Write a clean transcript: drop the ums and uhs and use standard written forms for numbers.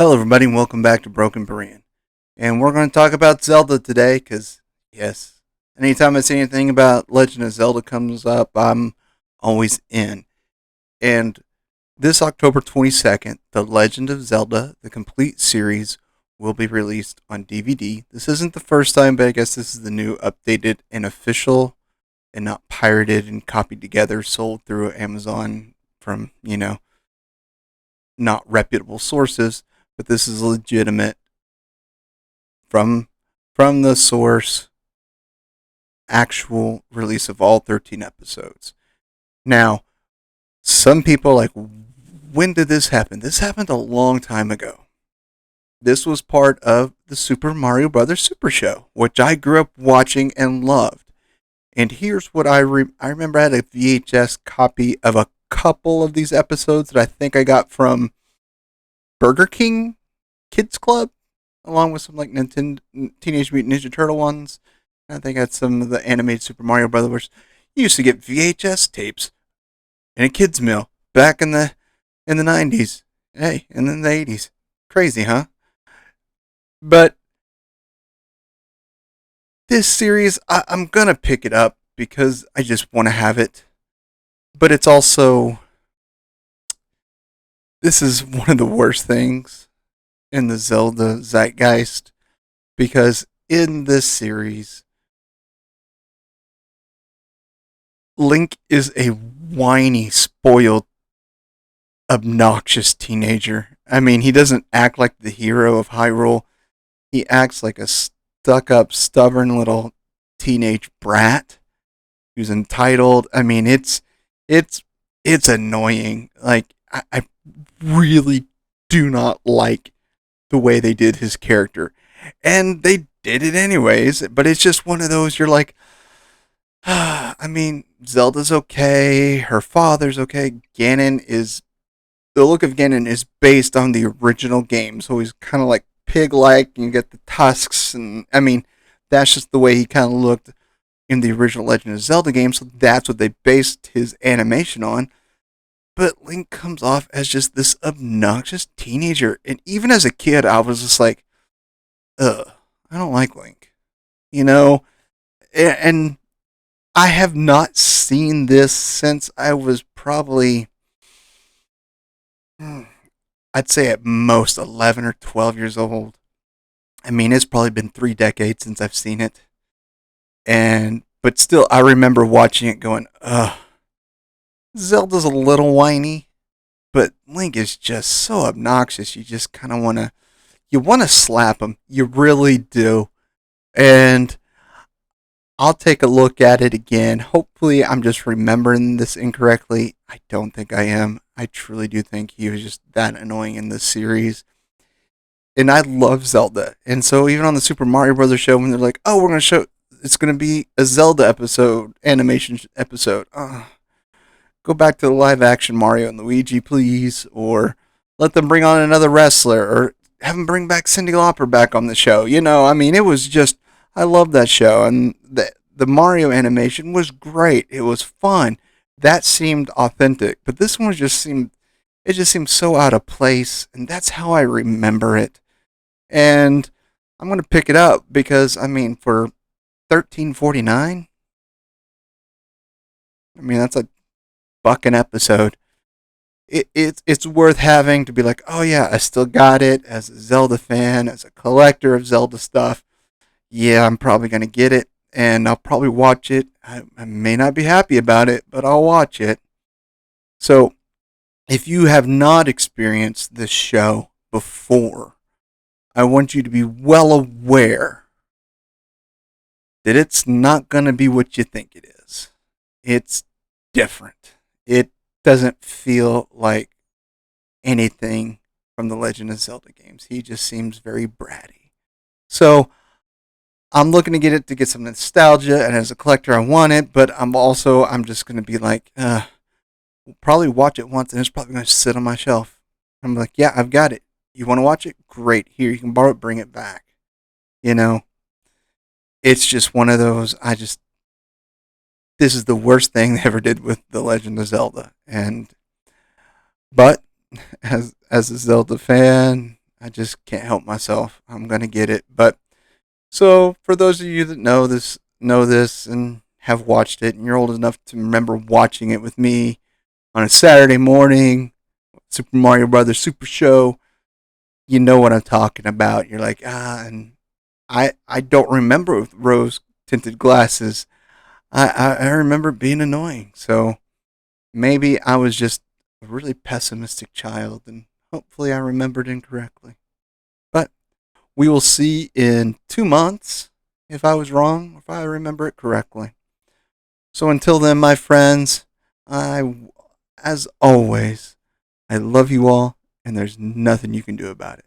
Hello, everybody, and welcome back to Broken Berean. And we're going to talk about Zelda today because, yes, anytime I see anything about Legend of Zelda comes up, I'm always in. And this October 22nd, The Legend of Zelda, the complete series, will be released on DVD. This isn't the first time, but I guess this is the new, updated, and official, and not pirated and copied together, sold through Amazon from, not reputable sources. But this is legitimate from the source actual release of all 13 episodes. Now, some people are like, when did this happen? This happened a long time ago. This was part of the Super Mario Brothers Super Show, which I grew up watching and loved. And here's what I remember I had a VHS copy of a couple of these episodes that I think I got from Burger King Kids Club, along with some like Nintendo Teenage Mutant Ninja Turtle ones. I think I had some of the animated Super Mario Brothers. Which you used to get VHS tapes in a kids' meal back in the 90s. Hey, and then the 80s. Crazy, huh? But this series, I'm gonna pick it up because I just want to have it. But it's also, this is one of the worst things in the Zelda zeitgeist because in this series, Link is a whiny, spoiled, obnoxious teenager. I mean, he doesn't act like the hero of Hyrule. He acts like a stuck up, stubborn little teenage brat who's entitled. I mean, it's it's annoying. Like I really do not like the way they did his character. And they did it anyways, but it's just one of those you're like, I mean, Zelda's okay, her father's okay. Ganon is the look of Ganon is based on the original game, so he's kind of like pig-like, and you get the tusks, and I mean, that's just the way he kind of looked in the original Legend of Zelda game. So that's what they based his animation on. But Link comes off as just this obnoxious teenager, and even as a kid, I was just like, ugh, I don't like Link, you know, and I have not seen this since I was probably, I'd say at most 11 or 12 years old. I mean, it's probably been 3 decades since I've seen it. And, but still, I remember watching it going, ugh, Zelda's a little whiny, but Link is just so obnoxious. You just kind of want to slap him. You really do. And I'll take a look at it again. Hopefully, I'm just remembering this incorrectly. I don't think I am. I truly do think he was just that annoying in this series. And I love Zelda. And so, even on the Super Mario Brothers show, when they're like, oh, we're going to show, it's going to be a Zelda episode, animation episode. Go back to the live action Mario and Luigi, please. Or let them bring on another wrestler. Or have them bring back Cyndi Lauper back on the show. You know, I mean, it was just, I love that show, and the Mario animation was great. It was fun. That seemed authentic, but this one just seemed so out of place, and that's how I remember it. And I'm gonna pick it up because I mean, for 13.49, I mean that's a buck an episode. It's worth having to be like, oh yeah, I still got it as a Zelda fan, as a collector of Zelda stuff. Yeah, I'm probably going to get it and I'll probably watch it. I may not be happy about it, but I'll watch it. So, if you have not experienced this show before, I want you to be well aware that it's not going to be what you think it is. It's different. It doesn't feel like anything from the Legend of Zelda games. He just seems very bratty. So, I'm looking to get it to get some nostalgia, and as a collector, I want it. But I'm just gonna be like, we'll probably watch it once, and it's probably gonna sit on my shelf. I'm like, yeah, I've got it. You want to watch it? Great. Here, you can borrow it. Bring it back. You know, it's just one of those. This is the worst thing they ever did with the Legend of Zelda, and but as a Zelda fan, I just can't help myself. I'm gonna get it. But so for those of you that know this, and have watched it, and you're old enough to remember watching it with me on a Saturday morning, Super Mario Brothers Super Show, you know what I'm talking about. You're like, and I don't remember with rose tinted glasses. I remember it being annoying. So maybe I was just a really pessimistic child, and hopefully I remembered incorrectly. But we will see in 2 months if I was wrong, or if I remember it correctly. So until then, my friends, as always, I love you all, and there's nothing you can do about it.